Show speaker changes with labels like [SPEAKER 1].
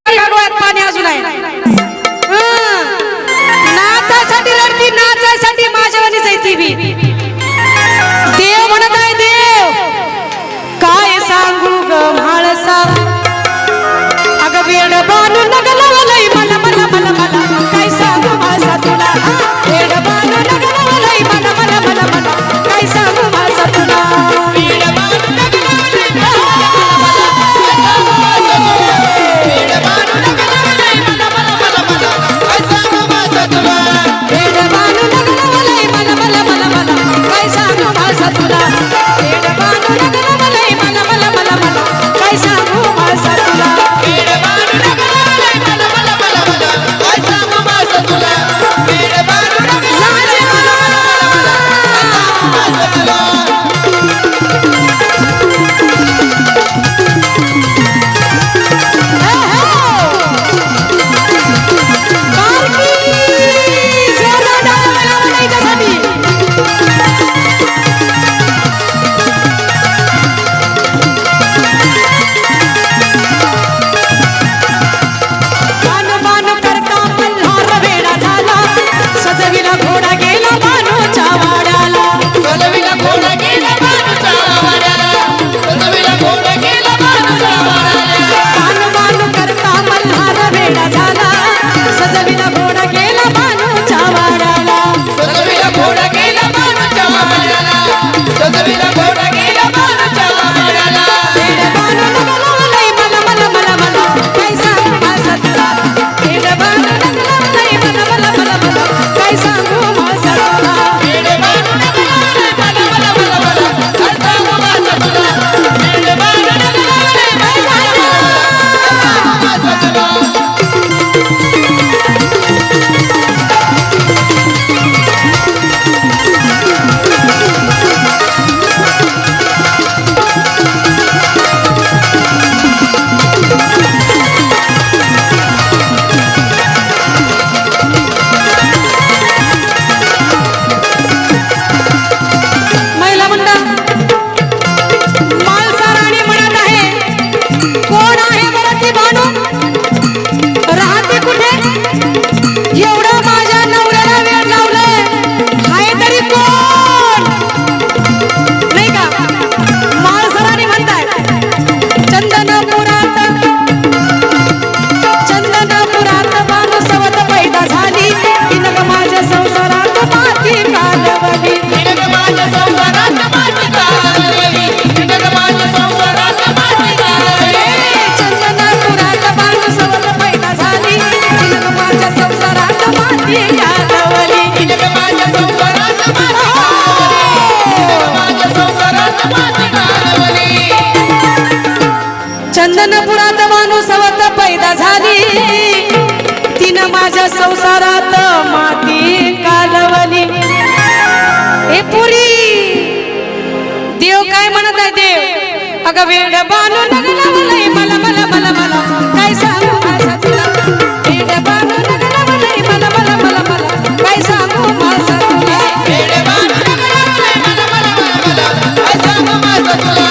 [SPEAKER 1] डोळ्यात पाणी अजून आहे नाचासाठी रडती नाचासाठी माझ्यावानीच आहे ती बी देव म्हणत आहे देव काय सांगू ग म्हाळसा अग वेड बांधून नगलवलंय मला मला मला मला काय सांगू म्हाळसा तुला वेड बांधून नगलवलंय मला मला मला मला काय सांगू म्हाळसा तुला चंदनपुरात माणूसवत पैदा झाली तिनं माझ्या संसारात माती कालवली हे पुरी देव काय म्हणत आहे देव अगं वेड बांधून नगलवलंय मला मला मला मला काय सांगू माझा तुला वेड बांधून नगलवलंय मला मला मला मला काय सांगू माझा तुला वेड बांधून नगलवलंय मला मला मला मला काय सांगू माझा तुला